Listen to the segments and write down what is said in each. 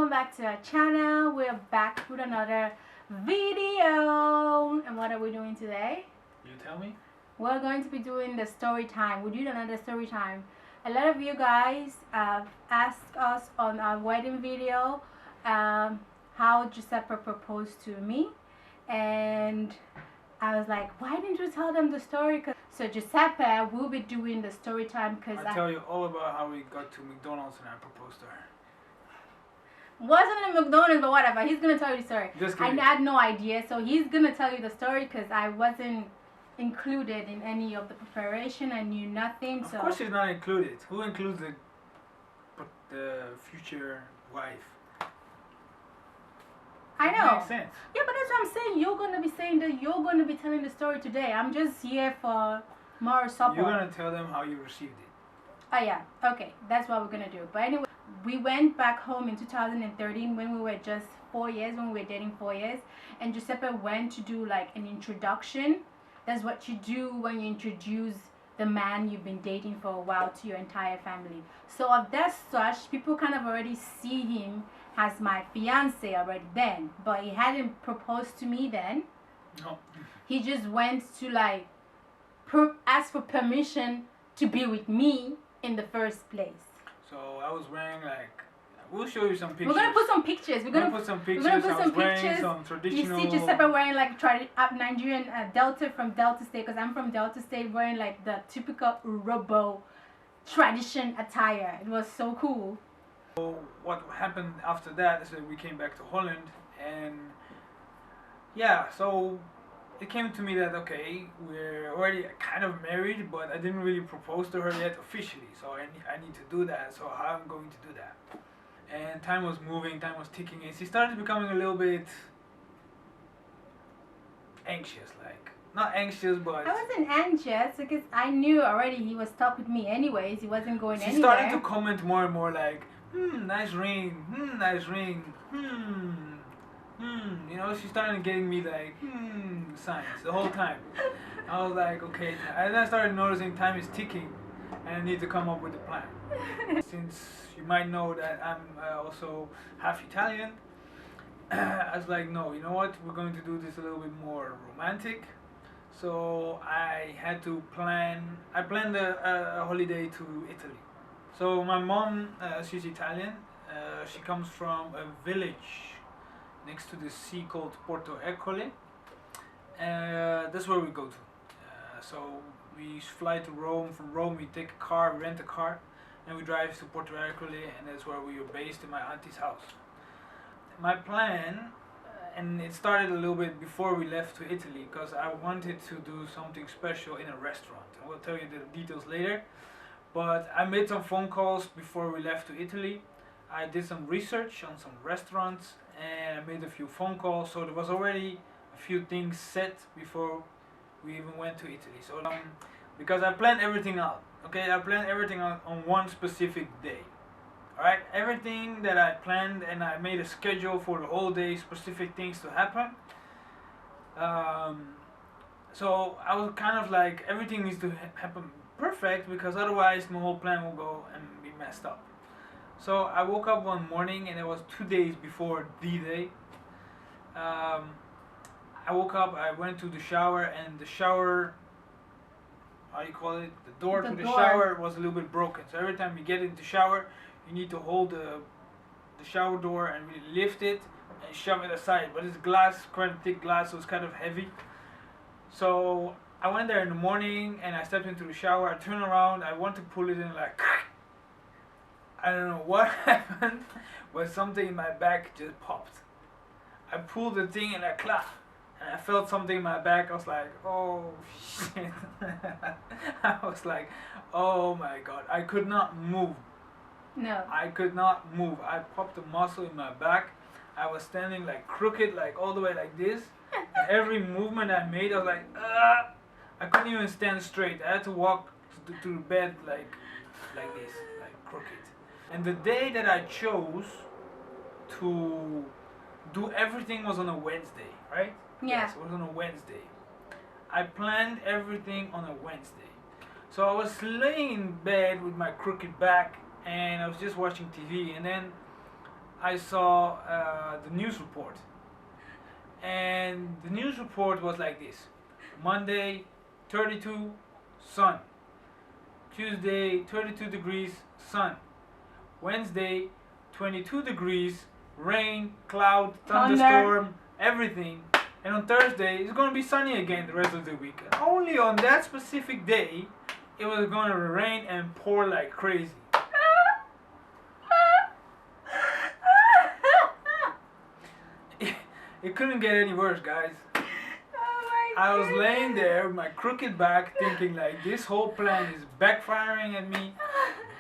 welcome back to our channel. We're back with another video. And what are we doing today? You tell me. We're going to be doing the story time. We're doing another story time. A lot of you guys asked us on our wedding video how Giuseppe proposed to me, and I was like, why didn't you tell them the story? So Giuseppe will be doing the story time because I'll tell you all about how we got to McDonald's and I proposed to her. Wasn't in McDonald's, but whatever. He's gonna tell you the story. I had no idea, so he's gonna tell you the story because I wasn't included in any of the preparation. I knew nothing. Of course, she's not included. Who includes the future wife? I know. Makes sense. Yeah, but that's what I'm saying. You're gonna be saying that you're gonna be telling the story today. I'm just here for more support. You're gonna tell them how you received it. Oh yeah. Okay, that's what we're gonna do. But anyway, we went back home in 2013 when we were just 4 years, when we were dating 4 years, and Giuseppe went to do like an introduction. That's what you do when you introduce the man you've been dating for a while to your entire family. So of that such, people kind of already see him as my fiance already then, but he hadn't proposed to me then. No. He just went to like ask for permission to be with me in the first place. So I was wearing like, we'll show you some pictures. We're gonna put some pictures. We're gonna put some pictures. We're gonna put some wearing pictures. Some traditional. You see Giuseppe wearing like Nigerian Delta from Delta State, because I'm from Delta State, wearing like the typical Robo tradition attire. It was so cool. So what happened after that is that we came back to Holland, and yeah, so it came to me that okay, we're already kind of married, but I didn't really propose to her yet officially, so I need to do that. So how I'm going to do that? And time was moving, time was ticking, and she started becoming a little bit anxious, like not anxious, but I wasn't anxious because I knew already he was stuck with me anyways. He wasn't going anywhere. She started to comment more and more like, nice ring, nice ring, you know, she started getting me like, signs the whole time. I was like, okay, and I started noticing time is ticking and I need to come up with a plan. Since you might know that I'm also half Italian, I was like, no, you know what, we're going to do this a little bit more romantic. So I had to I planned a holiday to Italy. So my mom, she's Italian, she comes from a village next to the sea called Porto Ercole. That's where we go to. So we fly to Rome. From Rome we take a car, we rent a car, and we drive to Porto Ercole, and that's where we were based in my auntie's house. My plan, and it started a little bit before we left to Italy, because I wanted to do something special in a restaurant. I will tell you the details later. But I made some phone calls before we left to Italy. I did some research on some restaurants and I made a few phone calls, so there was already a few things set before we even went to Italy. So because I planned everything out, okay, I planned everything out on one specific day. Alright, everything that I planned, and I made a schedule for the whole day, specific things to happen. So I was kind of like, everything needs to happen perfect, because otherwise my whole plan will go and be messed up. So I woke up one morning, and it was 2 days before D-Day. I woke up, I went to the shower, and the shower, how you call it, the door to the shower was a little bit broken. So every time you get into the shower, you need to hold the shower door and really lift it and shove it aside. But it's glass, quite a thick glass, so it's kind of heavy. So I went there in the morning and I stepped into the shower. I turned around, I want to pull it in, like I don't know what happened, but something in my back just popped. I pulled the thing and I clapped, and I felt something in my back. I was like, oh shit. I was like, oh my god. I could not move. No. I could not move. I popped a muscle in my back. I was standing like crooked, like all the way like this. And every movement I made, I was like, I couldn't even stand straight. I had to walk to the bed like this, like crooked. And the day that I chose to do everything was on a Wednesday, right? Yeah. Yes, it was on a Wednesday. I planned everything on a Wednesday. So I was laying in bed with my crooked back, and I was just watching TV, and then I saw the news report, and the news report was like this: Monday, 32, sun. Tuesday, 32 degrees, sun. Wednesday, 22 degrees, rain, cloud, thunderstorm, everything. And on Thursday, it's going to be sunny again the rest of the week. And only on that specific day, it was going to rain and pour like crazy. It couldn't get any worse, guys. I was laying there with my crooked back thinking like this whole plan is backfiring at me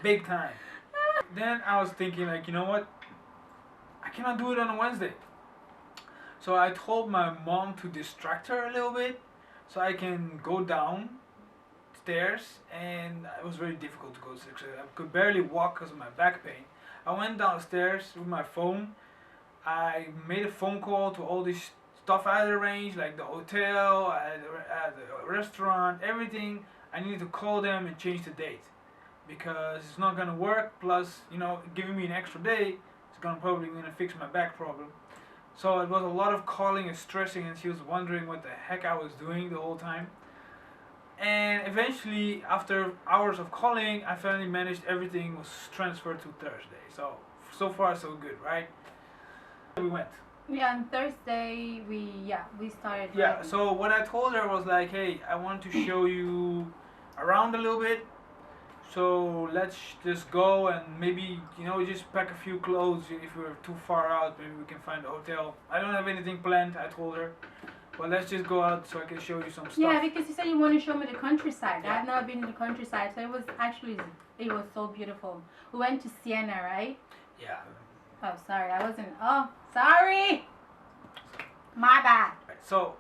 big time. Then I was thinking like, you know what? I cannot do it on a Wednesday. So I told my mom to distract her a little bit so I can go downstairs, and it was very difficult to go downstairs. I could barely walk because of my back pain. I went downstairs with my phone. I made a phone call to all this stuff I had arranged, like the hotel, the restaurant, everything. I needed to call them and change the date because it's not gonna work. Plus, you know, giving me an extra day is probably gonna fix my back problem. So it was a lot of calling and stressing, and she was wondering what the heck I was doing the whole time. And eventually, after hours of calling, I finally managed. Everything was transferred to Thursday. So far so good, right? We went. Yeah, on Thursday we started. Yeah, riding. so what I told her was like, hey, I want to show you around a little bit. So let's just go and maybe, you know, just pack a few clothes. If we're too far out, maybe we can find a hotel. I don't have anything planned, I told her. But let's just go out so I can show you some stuff. Yeah, because you said you want to show me the countryside. Yeah. I've never been to the countryside, so it was so beautiful. We went to Siena, right? Yeah. Oh, sorry, I wasn't. Oh, sorry. My bad. So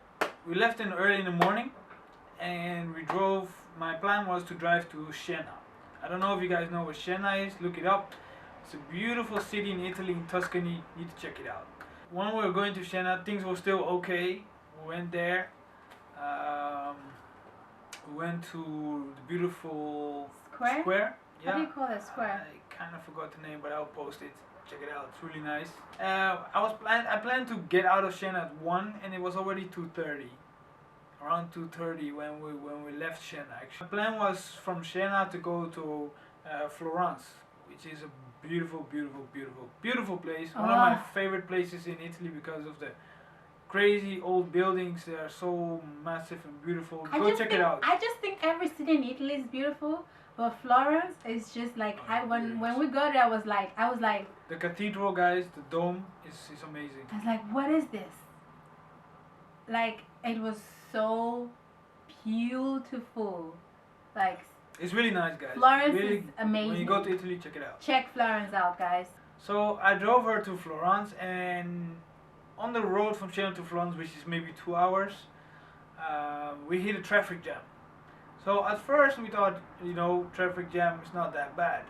we left in early in the morning, and we drove. My plan was to drive to Siena. I don't know if you guys know what Siena is. Look it up. It's a beautiful city in Italy, in Tuscany. You need to check it out. When we were going to Siena, things were still okay. We went there. We went to the beautiful Square? Yeah. How do you call it, square? I kind of forgot the name, but I'll post it. Check it out. It's really nice. I planned to get out of Siena at 1, and it was already 2:30. Around 2:30 when we left Siena. Actually, the plan was from Siena to go to Florence, which is a beautiful place. One of my favorite places in Italy because of the crazy old buildings. They are so massive and beautiful. Go check it out. I just think every city in Italy is beautiful, but Florence is just like when we got there, I was like the cathedral, guys, the dome is amazing. I was like, what is this? Like, it was so beautiful. Like, it's really nice, guys. Florence really, is amazing. When you go to Italy, check it out. Check Florence out, guys. So I drove her to Florence, and on the road from Siena to Florence, which is maybe 2 hours, we hit a traffic jam. So at first we thought, you know, traffic jam is not that bad.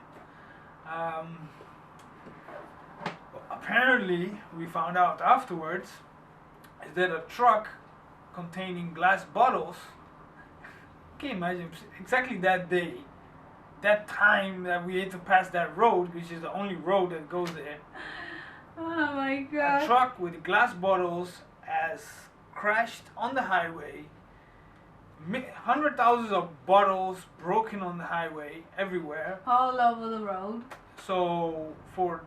Apparently, we found out afterwards is that a truck containing glass bottles. Can you imagine exactly that day, that time that we had to pass that road, which is the only road that goes there. Oh my god. A truck with glass bottles has crashed on the highway. Hundred thousands of bottles broken on the highway everywhere. All over the road. So for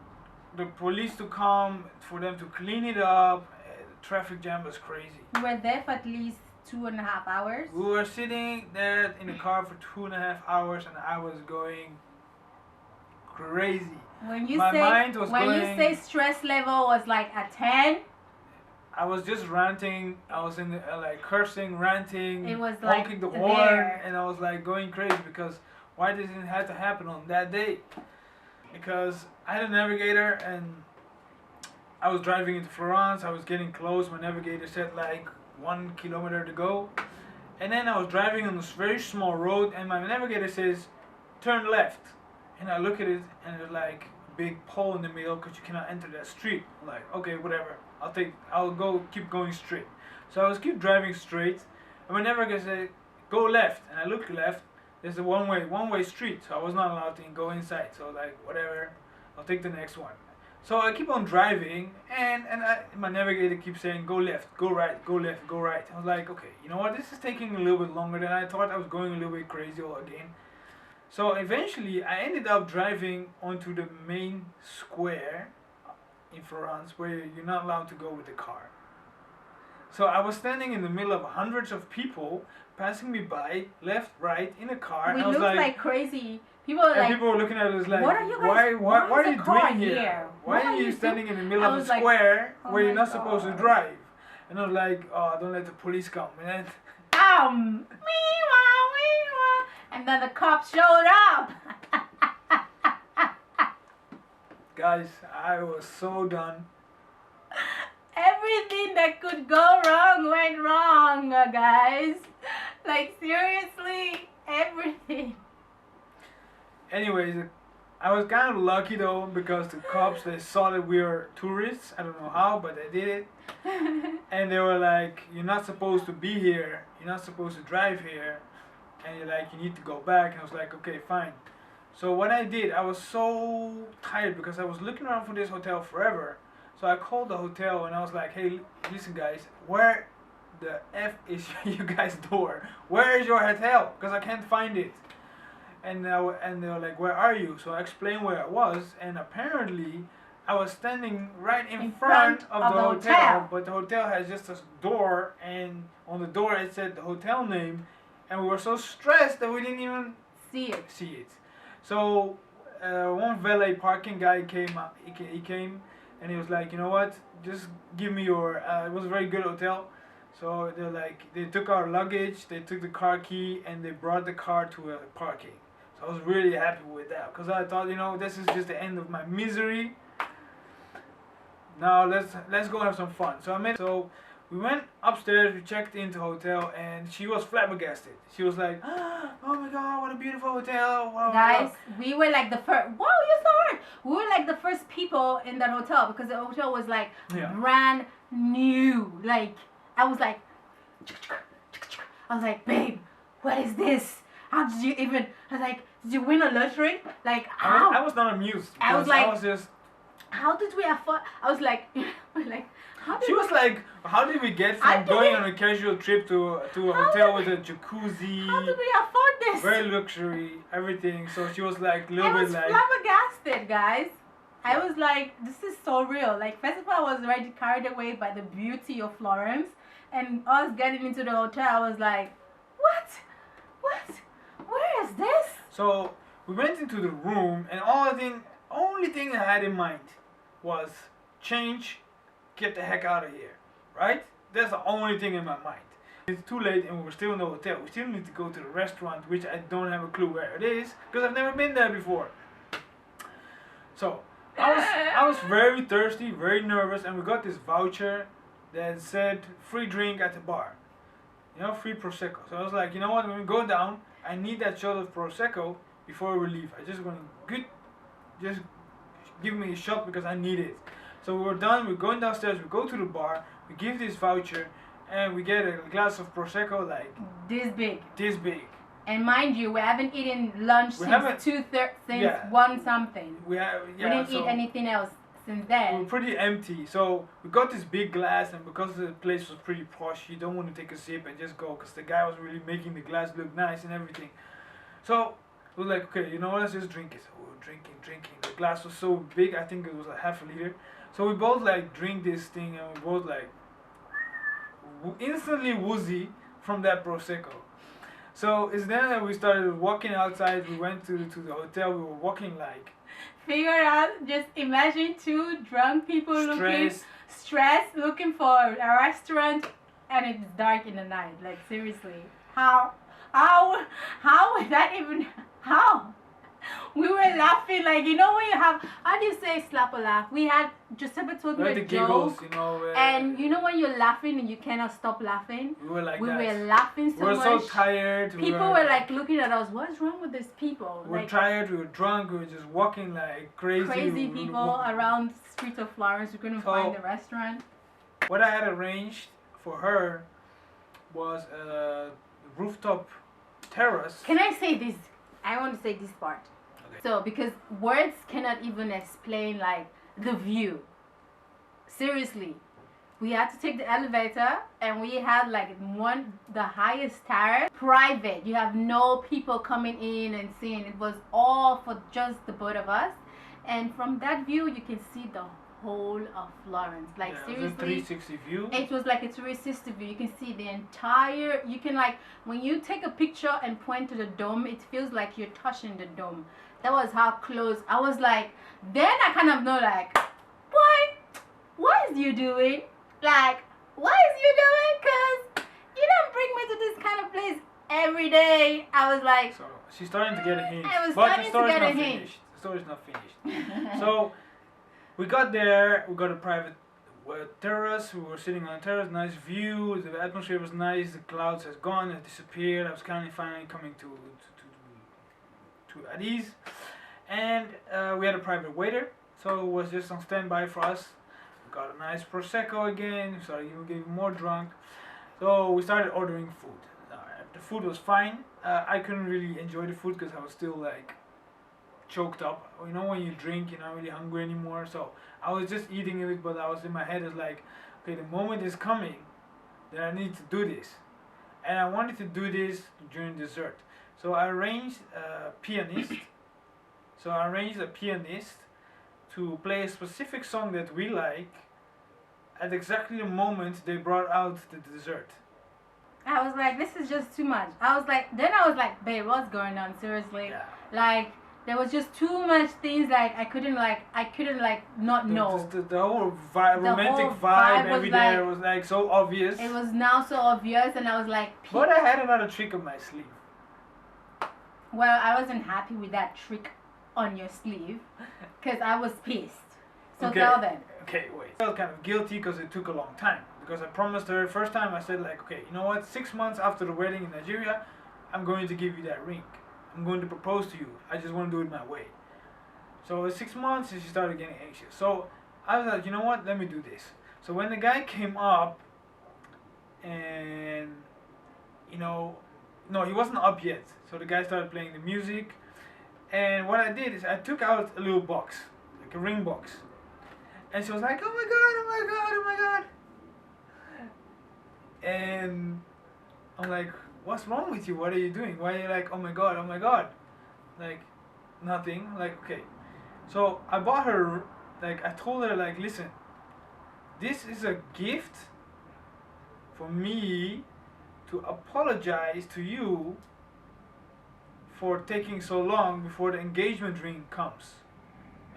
the police to come, for them to clean it up, the traffic jam was crazy. We were there for at least 2.5 hours. We were sitting there in the car for 2.5 hours, and I was going crazy. When you say stress level was like a 10, I was just ranting. I was in the, like cursing, ranting, it was honking like the horn, there. and I was like going crazy because why did it have to happen on that day? Because I had a navigator and I was driving into Florence. I was getting close. My navigator said like 1 kilometer to go, and then I was driving on this very small road, and my navigator says turn left, and I look at it and there's like a big pole in the middle because you cannot enter that street. I'm like, okay, whatever. I'll keep going straight. So I was keep driving straight, and my navigator said go left, and I look left. There's a one-way street, so I was not allowed to go inside. So like, whatever, I'll take the next one. So I keep on driving, and my navigator keeps saying, go left, go right, go left, go right. I was like, okay, you know what, this is taking a little bit longer than I thought. I was going a little bit crazy all again. So eventually I ended up driving onto the main square in Florence where you're not allowed to go with the car. So I was standing in the middle of hundreds of people passing me by, left, right, in a car. We and I was looked like crazy. People were and like, people were looking at us like, what are you guys, why are is you the car doing here? Why are you standing in the middle I of a was like, square oh where you're my not supposed to God. drive? And I was like, oh, don't let the police come. And and then the cops showed up. guys, I was so done. Everything that could go wrong went wrong, guys. Like, seriously, everything. Anyways, I was kind of lucky though because the cops, they saw that we were tourists. I don't know how, but they did it. And they were like, you're not supposed to be here. You're not supposed to drive here. And you're like, you need to go back. And I was like, okay, fine. So what I did, I was so tired because I was looking around for this hotel forever. So I called the hotel and I was like, hey, listen guys, where the F is you guys' door? Where is your hotel? Because I can't find it. And they were like, where are you? So I explained where I was, and apparently I was standing right in front of the hotel, but the hotel has just a door, and on the door it said the hotel name, and we were so stressed that we didn't even see it. So one valet parking guy came up. He came and he was like, you know what? Just give me your. It was a very good hotel. So they took our luggage, they took the car key, and they brought the car to a parking. So I was really happy with that because I thought, you know, this is just the end of my misery. Now let's go have some fun. So we went upstairs, we checked into the hotel, and she was flabbergasted. She was like, oh my God, what a beautiful hotel. Wow, guys, we were like the first, wow, you saw it. We were like the first people in that hotel because the hotel was like brand new. Like, I was like, babe, what is this? How did you even, I was like, did you win a lottery? Like, how? I was not amused. I was like, I was just, how did we afford? I was like, how did she was like, how did we get from going on a casual trip to a hotel with a jacuzzi? How did we afford this? Very luxury, everything. So she was like, a little bit like. I was flabbergasted, guys. I was like, this is so real. Like, first of all, I was already carried away by the beauty of Florence. And us getting into the hotel, I was like, what? Where is this? So we went into the room, and only thing I had in mind was change, get the heck out of here, right? That's the only thing in my mind. It's too late and we're still in the hotel. We still need to go to the restaurant, which I don't have a clue where it is because I've never been there before. So I was very thirsty, very nervous, and we got this voucher that said free drink at the bar. You know, free Prosecco. So I was like, you know what, when we go down, I need that shot of Prosecco before we leave. I just want to just give me a shot because I need it. So we were done, we're going downstairs, we go to the bar, we give this voucher, and we get a glass of Prosecco like this big. And mind you, we haven't eaten lunch since 1 something. We didn't eat anything else since then. We were pretty empty, so we got this big glass, and because the place was pretty posh, you don't want to take a sip and just go, because the guy was really making the glass look nice and everything. So we were like, okay, you know what, let's just drink it. So we were drinking. The glass was so big, I think it was a half a liter. So we both like drink this thing, and we both like instantly woozy from that Prosecco. So it's then that we started walking outside. We went to the hotel. We were walking like. Figure out, just imagine 2 drunk people stressed, looking for a restaurant, and it's dark in the night. Like, seriously, how is that even, how? We were laughing, like, you know when you have, how do you say slap a laugh? We had, Giuseppe told me a joke, you know, and you know when you're laughing and you cannot stop laughing? We were like we that. were laughing so much. We were so tired. People were like looking at us, what's wrong with these people? We were like, tired, we were drunk, we were just walking like crazy. Crazy people around the streets of Florence. We couldn't find a restaurant. What I had arranged for her was a rooftop terrace. Can I say this? I want to say this part. So, because words cannot even explain like the view. Seriously. We had to take the elevator, and we had like the highest tower, private. You have no people coming in and seeing. It was all for just the both of us. And from that view, you can see the whole of Florence. Like, Yeah, seriously, it was a 360 view. it was like a 360 view. You can see the entire. You can, like, when you take a picture and point to the dome, it feels like you're touching the dome. That was how close. I was like, then I kind of know, like, what is you doing? Like, what is you doing? Because you don't bring me to this kind of place every day. I was like, so she's starting to get a hint. I was but starting the story's to get not a hint. finished. The story's not finished. So we got there. We got a private terrace. We were sitting on a terrace. Nice view. The atmosphere was nice. The clouds has gone. It disappeared. I was kind of finally coming to at ease. And we had a private waiter. So it was just on standby for us. Got a nice prosecco again. We started getting more drunk. So we started ordering food. The food was fine. I couldn't really enjoy the food because I was still like choked up. You know, when you drink, you're not really hungry anymore. So I was just eating it, but I was in my head is like, okay, the moment is coming that I need to do this, and I wanted to do this during dessert. So I arranged a pianist. To play a specific song that we like at exactly the moment they brought out the dessert. I was like, this is just too much. I was like, babe, what's going on? Seriously. Yeah. Like, there was just too much things, like, I couldn't not know. The whole romantic vibe every day was like so obvious. It was now so obvious, and I was like, but I had another trick up my sleeve. Well, I wasn't happy with that trick on your sleeve, because I was pissed. So okay. Tell them. Okay, wait. I felt kind of guilty because it took a long time. Because I promised her first time, I said like, okay, you know what? 6 months after the wedding in Nigeria, I'm going to give you that ring. I'm going to propose to you. I just want to do it my way. So 6 months, and she started getting anxious. So I was like, you know what? Let me do this. So when the guy came up, and no, he wasn't up yet. So the guy started playing the music. And what I did is I took out a little box, like a ring box. And she was like, oh my god, oh my god, oh my god. And I'm like, what's wrong with you? What are you doing? Why are you like, oh my god, oh my god? Like, nothing. Like, okay. So I bought her, like, I told her, like, listen, this is a gift for me to apologize to you for taking so long before the engagement ring comes.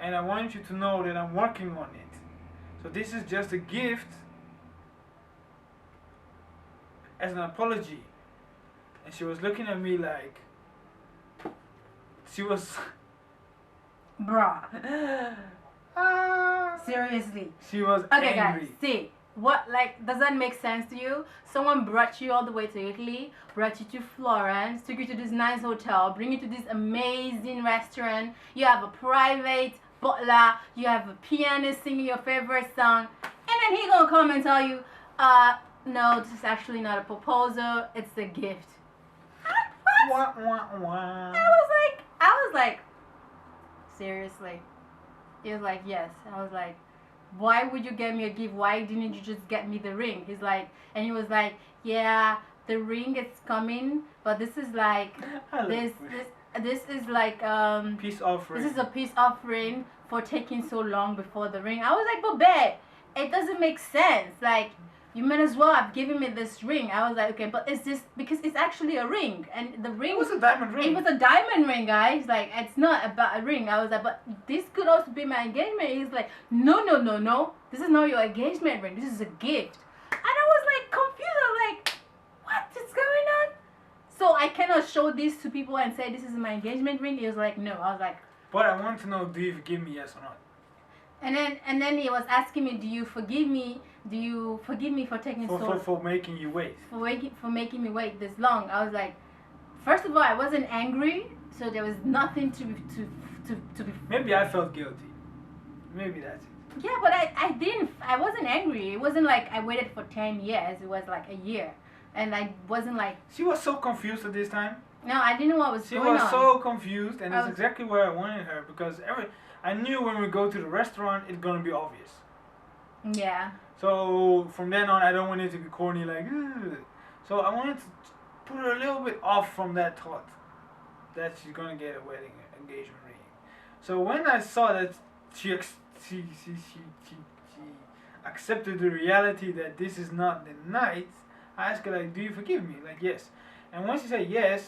And I want you to know that I'm working on it. So this is just a gift as an apology. And she was looking at me like, she was bruh. Seriously. She was okay, angry. Guys, see, what, like, does that make sense to you? Someone brought you all the way to Italy, brought you to Florence, took you to this nice hotel, bring you to this amazing restaurant. You have a private butler, you have a pianist singing your favorite song, and then he gonna come and tell you, no, this is actually not a proposal, it's a gift. What? Wah, wah, wah. I was like, seriously? He was like, yes. I was like, why would you get me a gift? Why didn't you just get me the ring? He's like, and he was like, yeah, the ring is coming, but this is like, this is like, peace offering. This is a peace offering for taking so long before the ring. I was like, but babe, it doesn't make sense. Like, you might as well have given me this ring. I was like, okay, but it's this, because it's actually a ring, and the ring. It was a diamond ring. It was a diamond ring, guys. Like, it's not about a ring. I was like, but this could also be my engagement. He's like, no. This is not your engagement ring. This is a gift. And I was like confused. I was like, what is going on? So I cannot show this to people and say this is my engagement ring. He was like, no. I was like, but I want to know, do you forgive me, yes or not? And then he was asking me, do you forgive me? Do you forgive me for taking for making you wait? For making me wait this long? I was like, first of all, I wasn't angry, so there was nothing to be. Maybe I felt guilty. Maybe that's it. Yeah, but I wasn't angry. It wasn't like I waited for 10 years. It was like a year, and I wasn't like. She was so confused at this time. No, I didn't know what was going on. She was so confused, and that's exactly where I wanted her, because I knew when we go to the restaurant, it's gonna be obvious. Yeah. So from then on, I don't want it to be corny, like. Ugh. So I wanted to put her a little bit off from that thought that she's gonna get a wedding engagement ring. So when I saw that she accepted the reality that this is not the night, I asked her, like, do you forgive me? Like, yes. And when she said yes,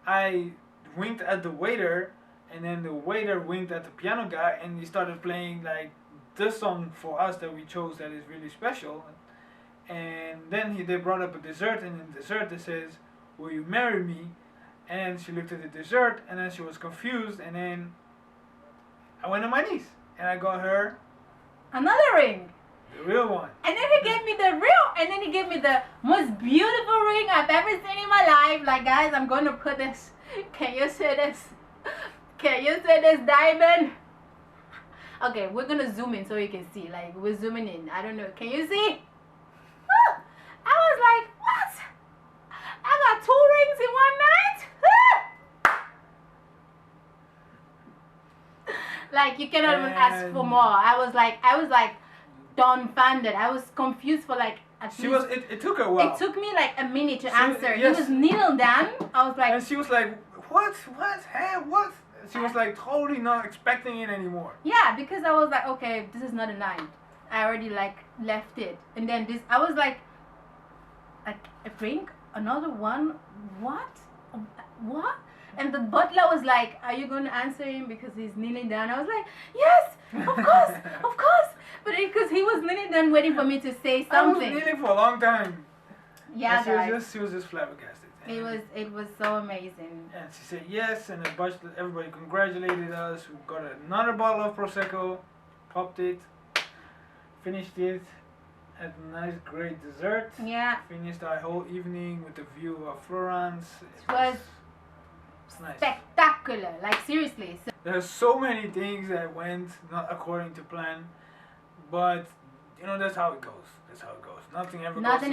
I winked at the waiter, and then the waiter winked at the piano guy, and he started playing like the song for us that we chose that is really special. And then they brought up a dessert, and in the dessert it says, will you marry me? And she looked at the dessert, and then she was confused, and then I went on my knees, and I got her another ring. the real one. And then he gave me the most beautiful ring I've ever seen in my life. Like, guys, I'm gonna put this. Can you see this? Can you see this diamond? Okay, we're gonna zoom in so you can see. Like, we're zooming in. I don't know. Can you see? I was like, what? I got 2 rings in one night? Like, you cannot even ask for more. I was like dumbfounded. I was confused for like at least. It took her a while. It took me like a minute to answer. Yes. He was kneeling down. I was like. And she was like, what? Hey, what? She was like totally not expecting it anymore. Yeah, because I was like, okay, this is not a 9. I already like left it, and then this. I was like a ring, another one. What? And the butler was like, are you going to answer him because he's kneeling down? I was like, yes, of course, of course. But because he was kneeling down waiting for me to say something. I was kneeling for a long time. Yeah, guys. She was just flabbergasted. It was so amazing. And she said yes, and everybody congratulated us. We got another bottle of Prosecco, popped it, finished it, had a nice great dessert. Yeah. Finished our whole evening with the view of Florence. It was nice. Spectacular, like seriously. There's so many things that went not according to plan, but you know that's how it goes. That's how it goes. Nothing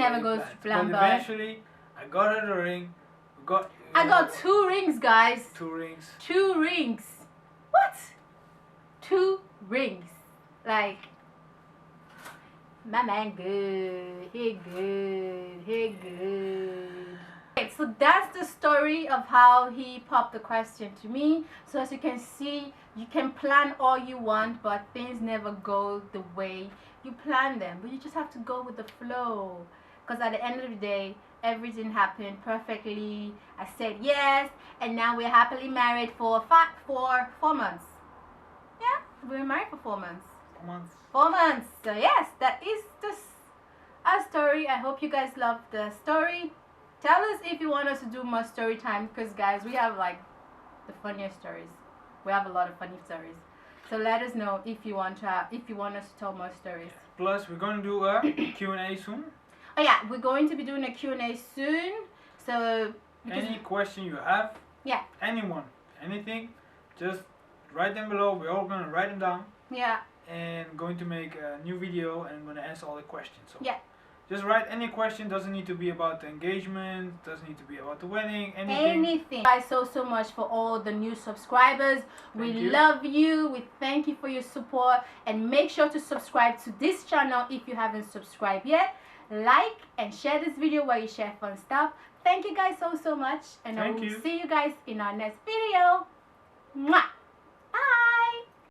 ever goes to plan. But eventually, I got her the ring. I got 2 rings, guys. 2 rings. 2 rings. What? 2 rings. Like, my man good. He good. He good. Okay, so that's the story of how he popped the question to me. So as you can see, you can plan all you want, but things never go the way you plan them. But you just have to go with the flow. Because at the end of the day, everything happened perfectly. I said yes, and now we're happily married for 4 months. Yeah, we were married for 4 months. 4 months. 4 months. So yes, that is our story. I hope you guys loved the story. Tell us if you want us to do more story time, because guys, we have like the funniest stories. We have a lot of funny stories. So let us know if you want us to tell more stories. Plus, we're going to do a Q&A soon. Oh yeah, we're going to be doing a Q&A soon. So any question you have, yeah, anyone, anything, just write them below. We're all going to write them down. Yeah. And going to make a new video and going to answer all the questions. So yeah. Just write any question. Doesn't need to be about the engagement. Doesn't need to be about the wedding. Anything. Guys, so much for all the new subscribers. We love you. We thank you for your support. And make sure to subscribe to this channel if you haven't subscribed yet. Like and share this video where you share fun stuff. Thank you guys so much. And I will see you guys in our next video. Mwah! Bye!